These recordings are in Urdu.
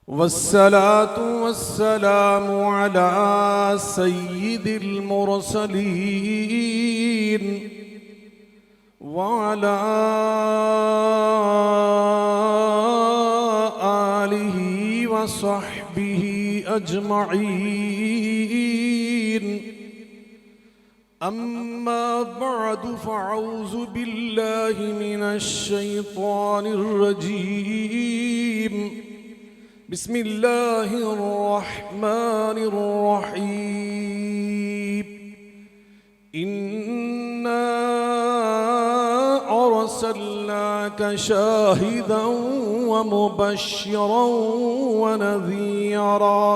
والصلاة والسلام على سيد المرسلين وعلى آله وصحبه أجمعين. أما بعد فأعوذ بالله من الشيطان الرجيم. بسم الله الرحمن الرحيم. إنا أرسلناك شاهدا ومبشرا ونذيرا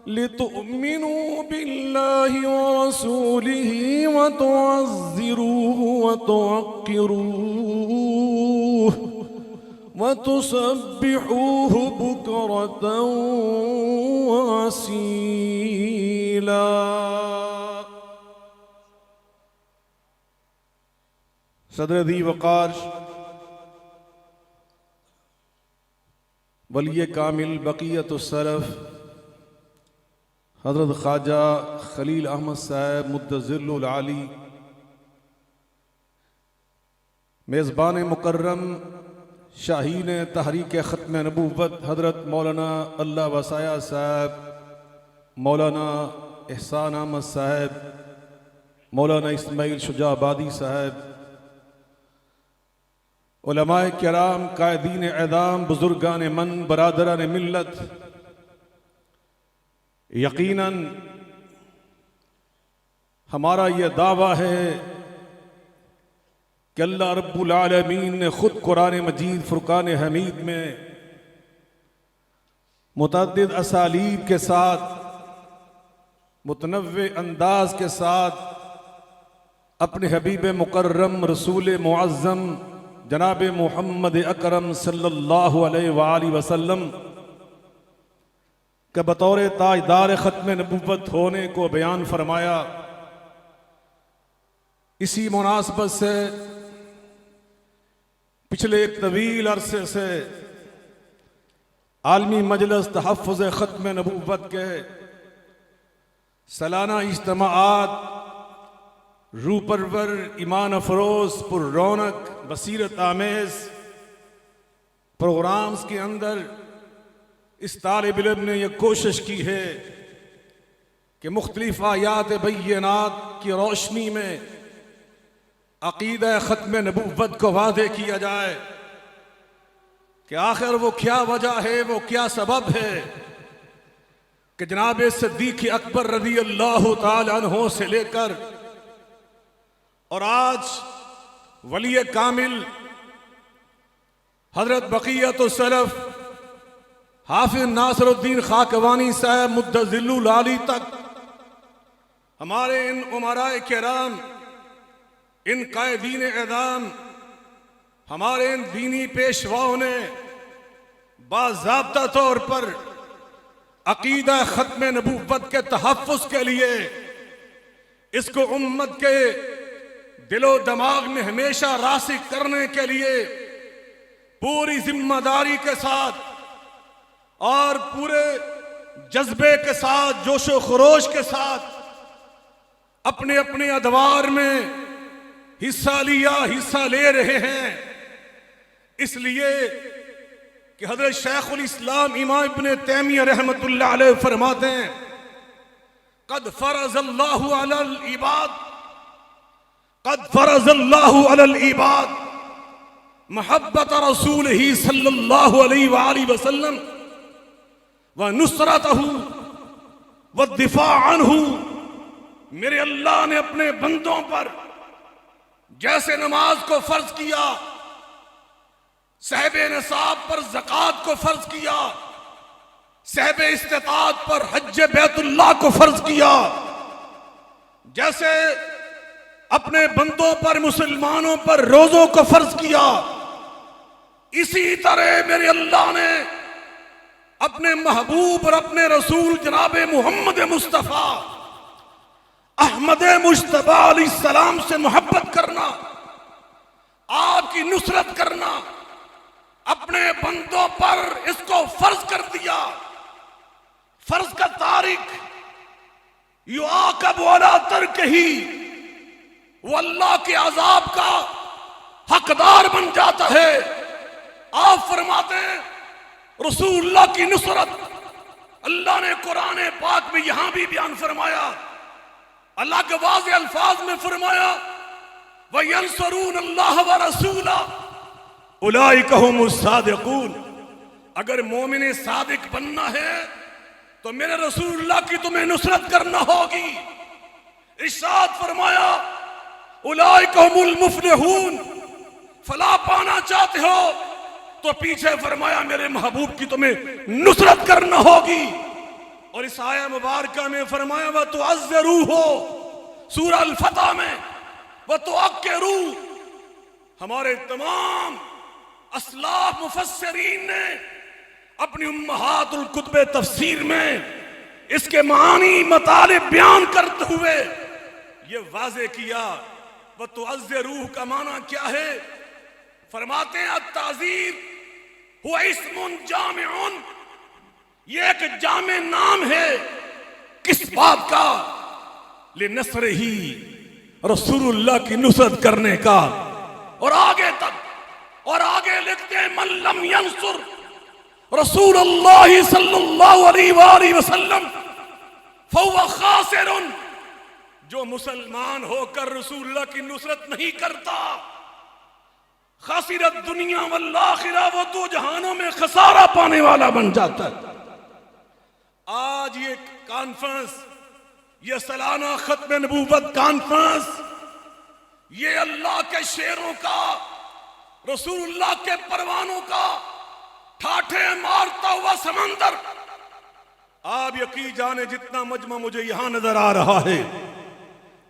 لتؤمنوا بالله ورسوله وتعزروه وتوقروه وتسبحوه بكرة وأصيلا. صدر ذی وقار ولی کامل بقیت السلف حضرت خواجہ خلیل احمد صاحب مدظل العالی، میزبان مکرم شاہین تحریک ختم نبوت حضرت مولانا اللہ وسایہ صاحب، مولانا احسان احمد صاحب، مولانا اسماعیل شجاع آبادی صاحب، علماء کرام، قائدین اعدام، بزرگان من، برادران ملت، یقیناً ہمارا یہ دعویٰ ہے کہ اللہ رب العالمین نے خود قرآن مجید فرقان حمید میں متعدد اسالیب کے ساتھ، متنوع انداز کے ساتھ اپنے حبیب مکرم رسول معظم جناب محمد اکرم صلی اللہ علیہ وآلہ وسلم کہ بطور تاجدار ختم نبوت ہونے کو بیان فرمایا. اسی مناسبت سے پچھلے ایک طویل عرصے سے عالمی مجلس تحفظ ختم نبوت کے سالانہ اجتماعات روح پرور، ایمان افروز، پر رونق، بصیرت آمیز پروگرامز کے اندر اس طالب علم نے یہ کوشش کی ہے کہ مختلف آیات بینات کی روشنی میں عقیدہ ختم نبوت کو واضح کیا جائے کہ آخر وہ کیا وجہ ہے، وہ کیا سبب ہے کہ جناب صدیق اکبر رضی اللہ تعالی عنہ سے لے کر اور آج ولی کامل حضرت بقیت السلف حافظ ناصر الدین خاکوانی صاحب مدظل العالی تک ہمارے ان امراء کرام، ان قائدین اعدام، ہمارے ان دینی پیشواؤں نے باضابطہ طور پر عقیدہ ختم نبوت کے تحفظ کے لیے اس کو امت کے دل و دماغ میں ہمیشہ راسخ کرنے کے لیے پوری ذمہ داری کے ساتھ اور پورے جذبے کے ساتھ، جوش و خروش کے ساتھ اپنے اپنے ادوار میں حصہ لے رہے ہیں. اس لیے کہ حضرت شیخ الاسلام امام ابن تیمیہ رحمۃ اللہ علیہ فرماتے ہیں قد فرض اللہ علی العباد محبت رسولہ صلی اللہ علیہ وآلہ وسلم وَنُصْرَتَهُ وَالدِّفَاعَ عَنْهُ. میرے اللہ نے اپنے بندوں پر جیسے نماز کو فرض کیا، صاحب نصاب پر زکوٰۃ کو فرض کیا، صاحب استطاعت پر حج بیت اللہ کو فرض کیا، جیسے اپنے بندوں پر، مسلمانوں پر روزوں کو فرض کیا، اسی طرح میرے اللہ نے اپنے محبوب اور اپنے رسول جناب محمد مصطفیٰ احمد مجتبیٰ علیہ السلام سے محبت کرنا، کی نصرت کرنا اپنے بندوں پر اس کو فرض کر دیا. فرض کا تارک یعاقب علی ترکہ، وہ اللہ کے عذاب کا حقدار بن جاتا ہے. آپ فرماتے ہیں رسول اللہ کی نصرت اللہ نے قرآن پاک میں یہاں بھی بیان فرمایا. اللہ کے واضح الفاظ میں فرمایا وَيَنْصُرُونَ اللَّهَ وَرَسُولَهُ أُولَئِكَ هُمُ الصَّادِقُونَ. اگر مومن صادق بننا ہے تو میرے رسول اللہ کی تمہیں نصرت کرنا ہوگی. ارشاد فرمایا اولئک هم المفلحون. فلاح پانا چاہتے ہو تو پیچھے فرمایا میرے محبوب کی تمہیں نصرت کرنا ہوگی. اور اس آیہ مبارکہ میں فرمایا وَتُعَزِّرُوهُ سورہ الفتح میں وَتُعَقِّرُوهُ. ہمارے تمام اسلاف مفسرین نے اپنی امہات الکتب تفسیر میں اس کے معانی مطالب بیان کرتے ہوئے یہ واضح کیا وَتُعَزِّرُوهُ کا معنی کیا ہے. فرماتے ہیں التعزیر هو اسم جامع، یہ ایک جامع نام ہے کس بات کا؟ لنصرہ، رسول اللہ کی نصرت کرنے کا. اور آگے تک اور آگے لکھتے ہیں من لم ینصر رسول اللہ صلی اللہ علیہ وآلہ وسلم فهو خاسر. جو مسلمان ہو کر رسول اللہ کی نصرت نہیں کرتا خاسرت دنیا والآخرہ، وہ دو جہانوں میں خسارہ پانے والا بن جاتا ہے. آج یہ کانفرنس، یہ سالانہ ختم نبوت کانفرنس، یہ اللہ کے شیروں کا، رسول اللہ کے پروانوں کا ٹھاٹھے مارتا ہوا سمندر. آپ یقین جانے جتنا مجمع مجھے یہاں نظر آ رہا ہے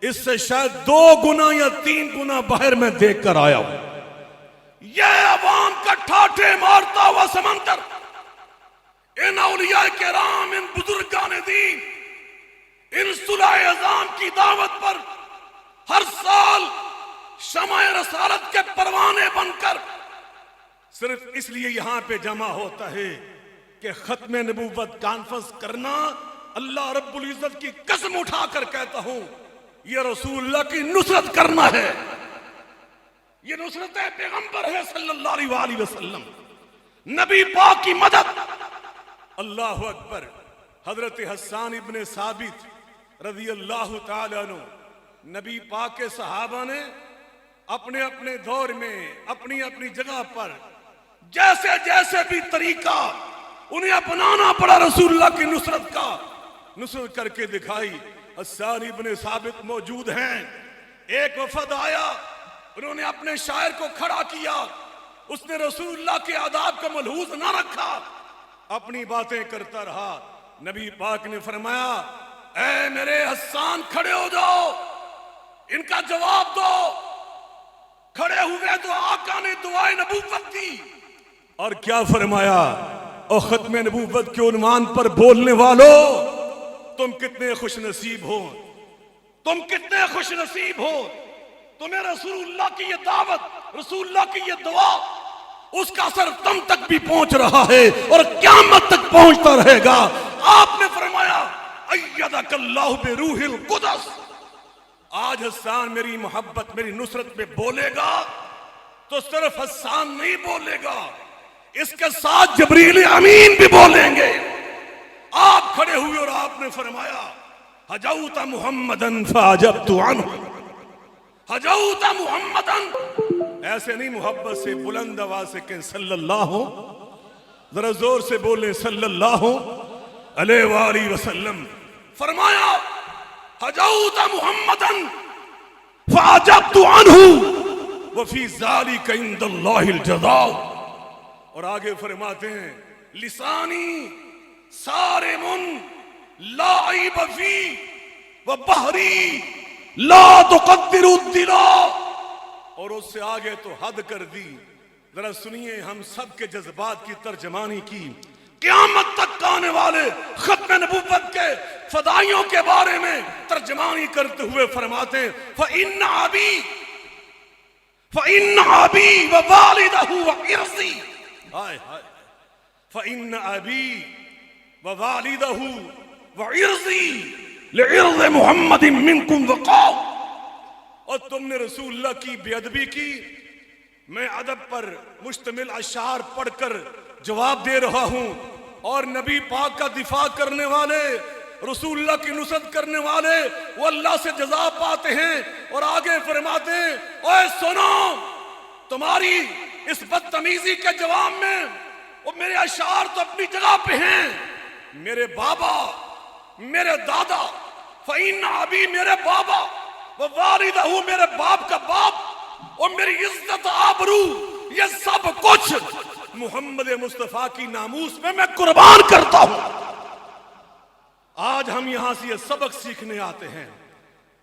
اس سے شاید 2 گنا یا 3 گنا باہر میں دیکھ کر آیا ہوں. یہ عوام کا ٹھاٹھے مارتا ہوا سمندر ان اولیاء کرام، ان بزرگان دین، ان صلح عظام کی دعوت پر ہر سال شمع رسالت کے پروانے بن کر صرف اس لیے یہاں پہ جمع ہوتا ہے کہ ختم نبوت کانفرنس کرنا. اللہ رب العزت کی قسم اٹھا کر کہتا ہوں یہ رسول اللہ کی نصرت کرنا ہے. یہ نصرت پیغمبر ہے صلی اللہ علیہ وآلہ وسلم، نبی پاک کی مدد. اللہ اکبر. حضرت حسان ابن ثابت رضی اللہ تعالی عنہ، نبی پاک کے صحابہ نے اپنے اپنے دور میں اپنی اپنی جگہ پر جیسے جیسے بھی طریقہ انہیں اپنانا پڑا رسول اللہ کی نصرت کا، نصرت کر کے دکھائی. حسان ابن ثابت موجود ہیں. ایک وفد آیا، انہوں نے اپنے شاعر کو کھڑا کیا، اس نے رسول اللہ کے آداب کا ملحوظ نہ رکھا، اپنی باتیں کرتا رہا. نبی پاک نے فرمایا اے میرے حسان کھڑے ہو جاؤ، ان کا جواب دو. کھڑے ہوئے تو آقا نے دعائے نبوت دی اور کیا فرمایا اور ختم نبوت کے عنوان پر بولنے والوں تم کتنے خوش نصیب ہو، تم کتنے خوش نصیب ہو. تمہیں رسول اللہ کی یہ دعوت، رسول اللہ کی یہ دعا، اس کا اثر تم تک بھی پہنچ رہا ہے اور قیامت تک پہنچتا رہے گا. آپ نے فرمایا ایدک اللہ بروح القدس. آج حسان میری محبت، میری نصرت میں بولے گا تو صرف حسان نہیں بولے گا، اس کے ساتھ جبریل امین بھی بولیں گے. آپ کھڑے ہوئے اور آپ نے فرمایا حجوت محمدن فعجبت عنہ. حجوت محمدن، ایسے نہیں محبت سے بلند آواز سے کہ صلی اللہ، ذرا زور سے بولیں صلی اللہ علیہ وآلہ وسلم. فرمایا حجوت محمدن فعجبت عنہ وفی ذالک عند اللہ الجزاء. اور آگے فرماتے ہیں لسانی صارم لا عیب فی وبحری لا تقدر الدلا. اور اس سے آگے تو حد کر دی. ذرا سنیے ہم سب کے جذبات کی ترجمانی کی. قیامت تک آنے والے ختم نبوت کے فدائیوں کے بارے میں ترجمانی کرتے ہوئے فرماتے ہیں فَإِنَّ عَبِي فإن أبي ووالده وعرضي فإن أبي ووالده وعرضي لعرض محمد منكم وقاو. اور تم نے رسول اللہ کی بے ادبی کی. میں ادب پر مشتمل اشعار پڑھ کر جواب دے رہا ہوں، اور نبی پاک کا دفاع کرنے والے، رسول اللہ کی نصرت کرنے والے، وہ اللہ سے جزا پاتے ہیں. اور آگے فرماتے ہیں اوے سنو، تمہاری اس بدتمیزی کے جواب میں وہ میرے اشعار تو اپنی جگہ پہ ہیں. میرے بابا، میرے دادا، فإن ابی میرے بابا، وہ والدہ میرے باپ کا باپ، اور میری عزت آبرو، یہ سب کچھ محمد مصطفیٰ کی ناموس میں قربان کرتا ہوں. آج ہم یہاں سے یہ سبق سیکھنے آتے ہیں.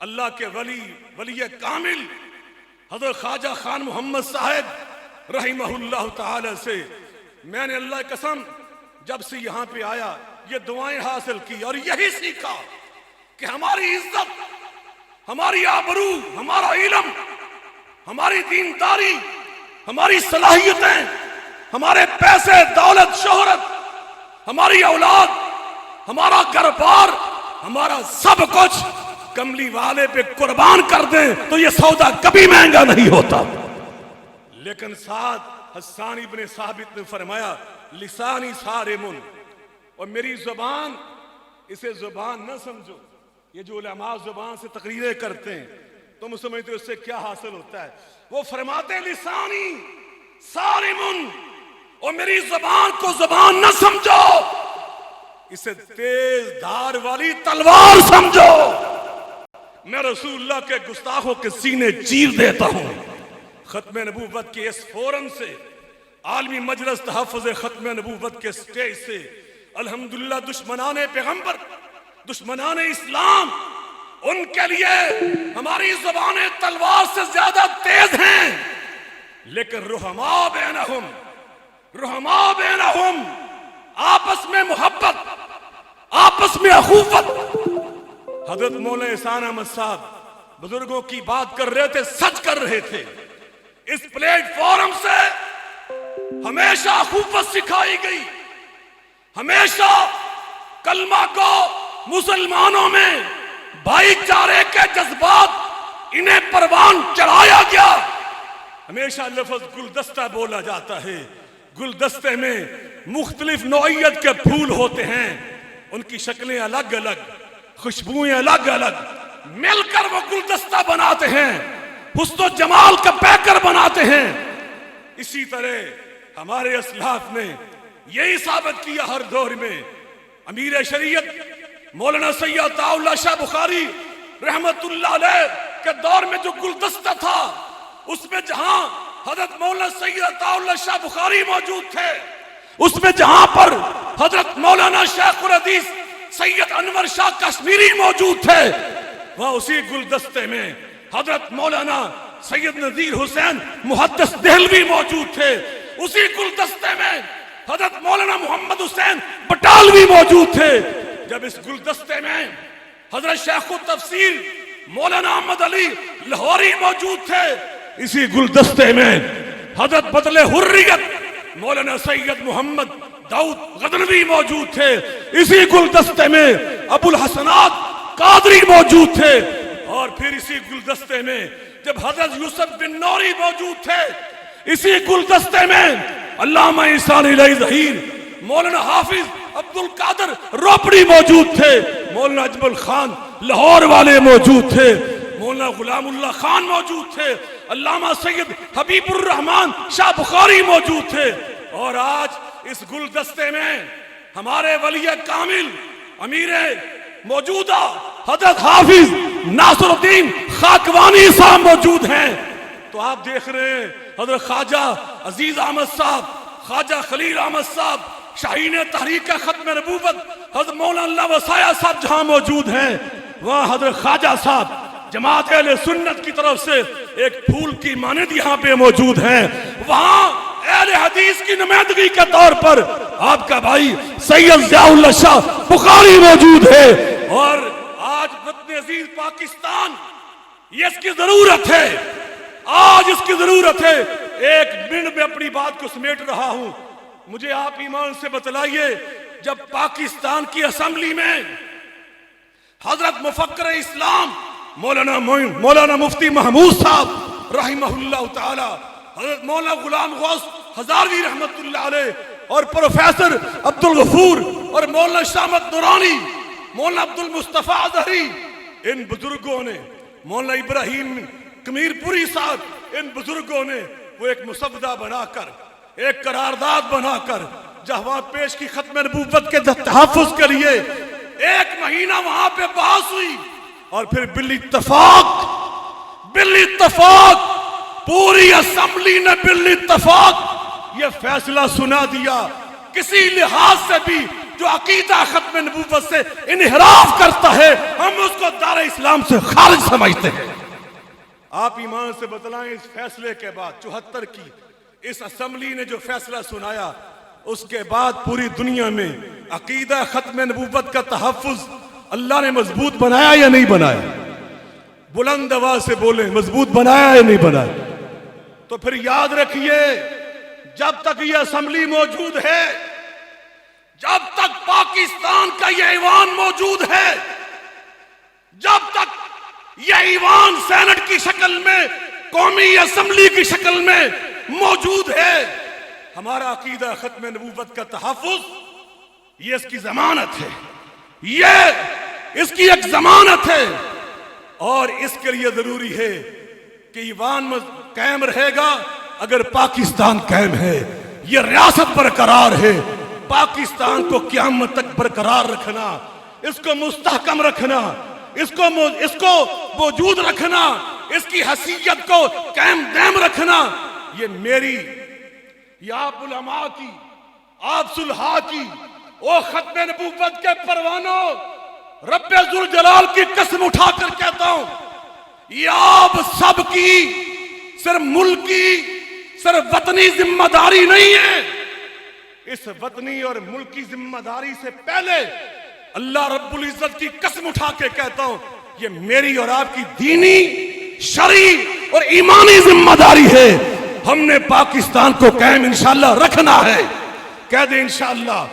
اللہ کے ولی کامل حضرت خواجہ خان محمد صاحب رحمہ اللہ تعالی سے میں نے اللہ کی قسم جب سے یہاں پہ آیا یہ دعائیں حاصل کی، اور یہی سیکھا کہ ہماری عزت، ہماری آبرو، ہمارا علم، ہماری دینداری، ہماری صلاحیتیں، ہمارے پیسے، دولت، شہرت، ہماری اولاد، ہمارا گھر بار، ہمارا سب کچھ کملی والے پہ قربان کر دیں تو یہ سودا کبھی مہنگا نہیں ہوتا. لیکن ساتھ حسان ابن ثابت نے فرمایا لسانی صارمن، اور میری زبان، اسے زبان نہ سمجھو. یہ جو علماء زبان سے تقریریں کرتے ہیں تم سمجھتے اس سے کیا حاصل ہوتا ہے. وہ فرماتے ہیں لسانی صارمن، اور میری زبان کو زبان نہ سمجھو، اسے تیز دھار والی تلوار سمجھو. میں رسول اللہ کے گستاخوں کے سینے چیر دیتا ہوں. ختم نبوت کے اس فورم سے، عالمی مجلس تحفظ ختم نبوت کے سٹیج سے الحمدللہ دشمنان پیغمبر، دشمنان اسلام، ان کے لیے ہماری زبانیں تلوار سے زیادہ تیز ہیں. لیکن رحماء بینہم، آپس میں محبت، آپس میں اخوت. حضرت مولانا احسان احمد صاحب بزرگوں کی بات کر رہے تھے، سچ کر رہے تھے. اس پلیٹ فارم سے ہمیشہ اخوت سکھائی گئی، ہمیشہ کلمہ کو مسلمانوں میں بھائی چارے کے جذبات انہیں پروان چڑھایا گیا. ہمیشہ لفظ گلدستہ بولا جاتا ہے. گلدستے میں مختلف نوعیت کے پھول ہوتے ہیں، ان کی شکلیں الگ الگ، خوشبوئیں الگ الگ، مل کر وہ گلدستہ بناتے ہیں، حسن و جمال کا پیکر بناتے ہیں. اسی طرح ہمارے اسلاف نے یہی ثابت کیا ہر دور میں. امیر شریعت مولانا سید عطا اللہ شاہ بخاری رحمت اللہ علیہ کے دور میں جو گلدستہ تھا، اس میں جہاں حضرت مولانا سید عطا اللہ شاہ بخاری موجود تھے، اس میں جہاں پر حضرت مولانا شیخ الحدیث سید انور شاہ کشمیری موجود تھے، وہاں اسی گلدستے میں حضرت مولانا سید نذیر حسین محدث دہلوی موجود تھے. اسی گلدستے میں حضرت مولانا محمد حسین بٹالوی موجود تھے. جب اس گلدستے میں حضرت شیخ التفسیر مولانا احمد علی لاہوری موجود تھے، اسی گلدستے میں حضرت بدل حریت مولانا سید محمد داؤد غزنوی موجود تھے. اسی گلدستے میں ابو الحسنات قادری موجود تھے. اور پھر اسی گلدستے میں جب حضرت یوسف بن نوری موجود تھے، اسی گلدستے میں علامہ عیسیٰ علیہ ظہیر، مولانا حافظ عبد القادر روپڑی موجود تھے، مولانا اجمل خان لاہور والے موجود تھے، مولانا غلام اللہ خان موجود تھے، علامہ سید حبیب الرحمن شاہ بخاری موجود تھے. اور آج اس گلدستے میں ہمارے ولی کامل امیر موجودہ حضرت حافظ ناصر الدین خاکوانی صاحب موجود ہیں. تو آپ دیکھ رہے ہیں حضرت خواجہ عزیز احمد صاحب، خواجہ خلیل احمد صاحب، شاہین تحریک ختم نبوت حضرت مولانا اللہ وسایہ صاحب جہاں موجود ہیں، وہاں حضرت خواجہ صاحب جماعت اہل سنت کی طرف سے ایک پھول کی مانند یہاں پہ موجود ہیں. وہاں اہل حدیث کی نمائندگی کے طور پر آپ کا بھائی سید ضیاء اللہ شاہ بخاری موجود ہے. اور آج وطن عزیز پاکستان، یہ اس کی ضرورت ہے. آج اس کی ضرورت ہے. ایک منٹ میں اپنی بات کو سمیٹ رہا ہوں. مجھے آپ ایمان سے بتلائیے، جب پاکستان کی اسمبلی میں حضرت مفکر اسلام مولانا مفتی محمود صاحب رحمہ اللہ تعالی، حضرت مولانا غلام غوث ہزاروی رحمت اللہ علیہ، اور پروفیسر عبد الغفور اور مولانا شامت نورانی، مولانا عبد المصطفیٰ اظہری، ان بزرگوں نے، مولانا ابراہیم کمیر پوری صاحب، ان بزرگوں نے وہ ایک مسودہ بنا کر، ایک قرارداد بنا کر جہاں پیش کی ختم نبوت کے تحفظ کے لیے 1 مہینہ وہاں پہ بحث ہوئی، اور پھر بالاتفاق پوری اسمبلی نے بالاتفاق یہ فیصلہ سنا دیا، کسی لحاظ سے بھی جو عقیدہ ختم نبوت سے انحراف کرتا ہے ہم اس کو دار اسلام سے خارج سمجھتے ہیں. آپ ایمان سے بتلائیں، اس فیصلے کے بعد 74 کی اس اسمبلی نے جو فیصلہ سنایا، اس کے بعد پوری دنیا میں عقیدہ ختم نبوت کا تحفظ اللہ نے مضبوط بنایا یا نہیں بنایا؟ بلند آواز سے بولیں، مضبوط بنایا یا نہیں بنایا؟ تو پھر یاد رکھیے، جب تک یہ اسمبلی موجود ہے، جب تک پاکستان کا یہ ایوان موجود ہے، جب تک یہ ایوان سینٹ کی شکل میں، قومی اسمبلی کی شکل میں موجود ہے، ہمارا عقیدہ ختم نبوت کا تحفظ یہ اس کی ضمانت ہے، یہ اس کی ایک ضمانت ہے. اور اس کے لیے ضروری ہے کہ ایوان قائم رہے گا اگر پاکستان قائم ہے، یہ ریاست برقرار ہے. پاکستان کو قیامت تک برقرار رکھنا، اس کو مستحکم رکھنا، اس کو موجود رکھنا، اس کی حیثیت کو قائم دائم رکھنا، یہ میری، یہ آپ علماء کی، آپ صلحاء کی، او ختم نبوت کے پروانوں، رب ذوالجلال کی قسم اٹھا کر کہتا ہوں، یہ آپ سب کی صرف ملکی، صرف وطنی ذمہ داری نہیں ہے. اس وطنی اور ملکی ذمہ داری سے پہلے اللہ رب العزت کی قسم اٹھا کے کہتا ہوں، یہ میری اور آپ کی دینی، شرعی اور ایمانی ذمہ داری ہے. ہم نے پاکستان کو قائم انشاءاللہ رکھنا ہے، کہہ دیں انشاءاللہ.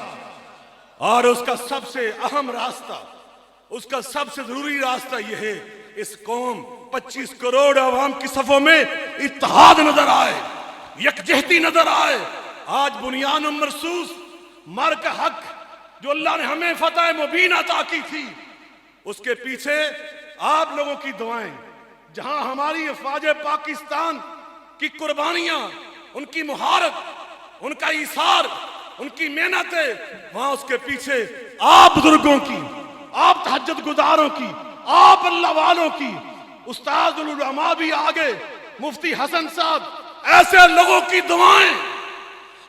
اور اس کا سب سے اہم راستہ، اس کا سب سے ضروری راستہ یہ ہے، اس قوم 25 کروڑ عوام کی صفوں میں اتحاد نظر آئے، یکجہتی نظر آئے. آج بنیان مرصوص مرگ حق جو اللہ نے ہمیں فتح مبین عطا کی تھی، اس کے پیچھے آپ لوگوں کی دعائیں، جہاں ہماری افواج پاکستان کی قربانیاں، ان کی مہارت، ان کا ایثار، ان کی محنتیں، وہاں اس کے پیچھے آپ بزرگوں کی، آپ تہجد گزاروں کی، آپ اللہ والوں کی، استاد العلماء بھی آگے، مفتی حسن صاحب، ایسے لوگوں کی دعائیں،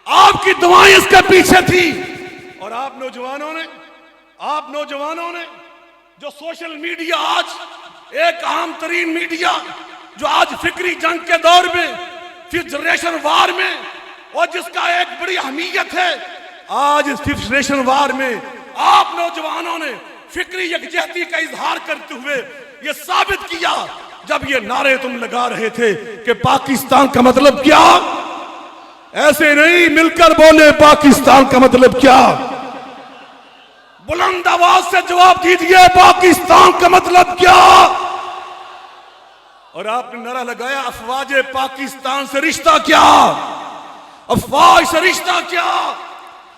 آپ کی دعائیں اس کے پیچھے تھی. اور آپ نوجوانوں نے جو سوشل میڈیا، آج ایک عام ترین میڈیا جو آج فکری جنگ کے دور میں، ففتھ جنریشن وار میں، اور جس کا ایک بڑی اہمیت ہے، آج اس ففتھ جنریشن وار میں آپ نوجوانوں نے فکری یکجہتی کا اظہار کرتے ہوئے یہ ثابت کیا، جب یہ نعرے تم لگا رہے تھے کہ پاکستان کا مطلب کیا، ایسے نہیں، مل کر بولے پاکستان کا مطلب کیا، بلند آواز سے جواب دیجئے پاکستان کا مطلب کیا. اور آپ نے نعرہ لگایا، افواج پاکستان سے رشتہ کیا، افواج سے رشتہ کیا،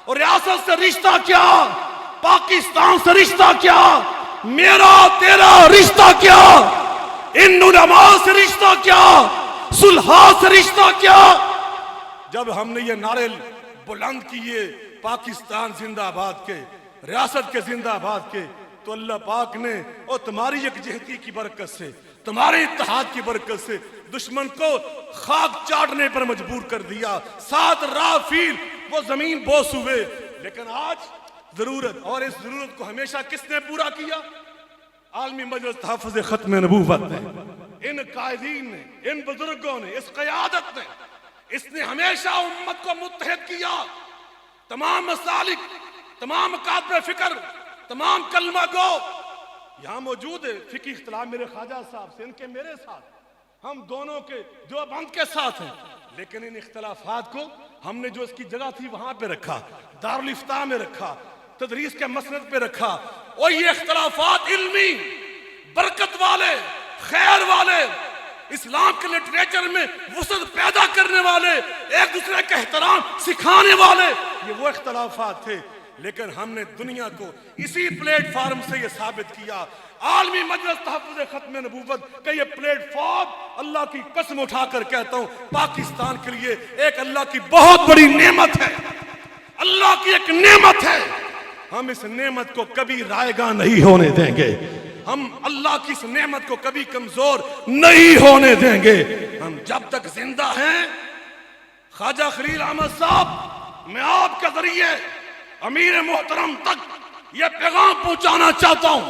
اور ریاست سے رشتہ کیا، پاکستان سے رشتہ کیا، میرا تیرا رشتہ کیا، ان علماء سے رشتہ کیا، صلحاء سے رشتہ کیا. جب ہم نے یہ نعرے بلند کیے، پاکستان زندہ آباد کے، ریاست کے زندہ آباد کے، تو اللہ پاک نے اور تمہاری یکجہتی کی برکت سے، تمہارے اتحاد کی برکت سے دشمن کو خاک چاٹنے پر مجبور کر دیا. 7 راہ فیل وہ زمین بوس ہوئے. لیکن آج ضرورت، اور اس ضرورت کو ہمیشہ کس نے پورا کیا؟ عالمی مجلس تحفظ ختم نبوت نے، ان قائدین نے، ان بزرگوں نے، اس قیادت نے، اس نے ہمیشہ امت کو متحد کیا. تمام مسالک، تمام اکابر فکر، تمام کلمہ گو یہاں موجود ہے. فقہی اختلاف میرے خواجہ صاحب سے، ان کے میرے ساتھ، ہم دونوں کے دیوبند کے ساتھ ہیں، لیکن ان اختلافات کو ہم نے جو اس کی جگہ تھی وہاں پہ رکھا، دارالافتاء میں رکھا، تدریس کے مسند پہ رکھا، اور یہ اختلافات علمی، برکت والے، خیر والے، اسلام کے لٹریچر میں وسعت پیدا کرنے والے، ایک دوسرے کا احترام سکھانے والے، یہ وہ اختلافات تھے۔ لیکن ہم نے دنیا کو اسی پلیٹ فارم سے یہ ثابت کیا، عالمی مجلس تحفظ ختم نبوت کا یہ پلیٹ فارم، اللہ کی قسم اٹھا کر کہتا ہوں، پاکستان کے لیے ایک اللہ کی بہت بڑی نعمت ہے، اللہ کی ایک نعمت ہے۔ ہم اس نعمت کو کبھی رائیگاں نہیں ہونے دیں گے، ہم اللہ کی اس نعمت کو کبھی کمزور نہیں ہونے دیں گے۔ ہم جب تک زندہ ہیں، خواجہ خلیل احمد صاحب، میں آپ کے ذریعے امیر محترم تک یہ پیغام پہنچانا چاہتا ہوں۔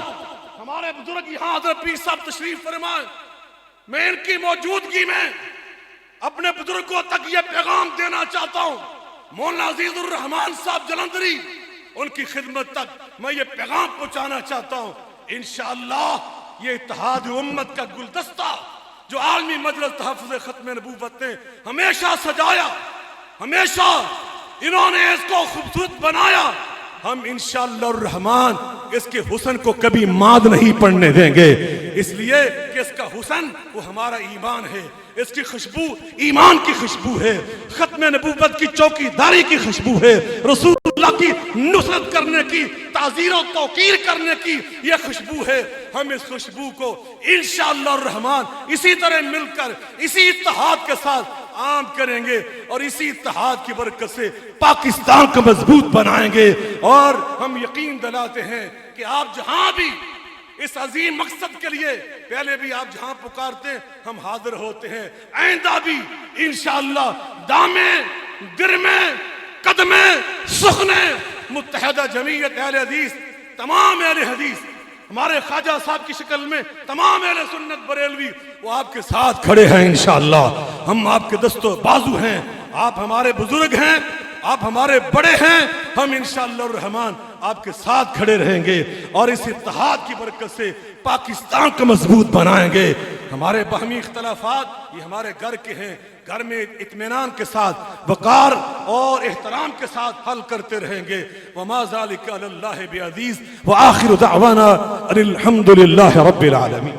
ہمارے بزرگ یہاں حضرت پیر صاحب تشریف فرمائیں، میں ان کی موجودگی میں اپنے بزرگوں تک یہ پیغام دینا چاہتا ہوں۔ مولانا عزیز الرحمان صاحب جلندری، ان کی خدمت تک میں یہ پیغام پہنچانا چاہتا ہوں۔ انشاءاللہ یہ اتحاد امت کا گلدستہ جو عالمی مجلس تحفظ ختم نبوت نے ہمیشہ سجایا، ہمیشہ انہوں نے اس کو خوبصورت بنایا، ہم انشاءاللہ الرحمن اس کے حسن کو کبھی ماد نہیں پڑنے دیں گے، اس لیے کہ اس کا حسن وہ ہمارا ایمان ہے، اس کی خوشبو ایمان کی خوشبو ہے، ختم نبوت کی چوکی داری کی خوشبو ہے، رسول اللہ کی نصرت کرنے کی، تعزیر و توقیر کرنے کی یہ خوشبو ہے۔ ہم اس خوشبو کو انشاءاللہ الرحمن اسی طرح مل کر اسی اتحاد کے ساتھ عام کریں گے، اور اسی اتحاد کی برکت سے پاکستان کو مضبوط بنائیں گے۔ اور ہم یقین دلاتے ہیں کہ آپ جہاں بھی اس عظیم مقصد کے لیے، پہلے بھی آپ جہاں پکارتے ہیں ہم حاضر ہوتے ہیں، آئندہ بھی انشاءاللہ دامیں درمیں قدمیں سخنے متحدہ جمعیت اہل حدیث، تمام اہل حدیث، ہمارے خواجہ صاحب کی شکل میں تمام اہل سنت بریلوی وہ آپ کے ساتھ کھڑے ہیں انشاءاللہ۔ ہم آپ کے دست و بازو ہیں، آپ ہمارے بزرگ ہیں، آپ ہمارے بڑے ہیں، ہم انشاءاللہ الرحمن آپ کے ساتھ کھڑے رہیں گے، اور اس اتحاد کی برکت سے پاکستان کو مضبوط بنائیں گے۔ ہمارے باہمی اختلافات یہ ہمارے گھر کے ہیں، گھر میں اطمینان کے ساتھ، وقار اور احترام کے ساتھ حل کرتے رہیں گے۔ وما ذلك علی اللہ بعزیز، وآخر دعوانا ان الحمد للہ رب العالمین۔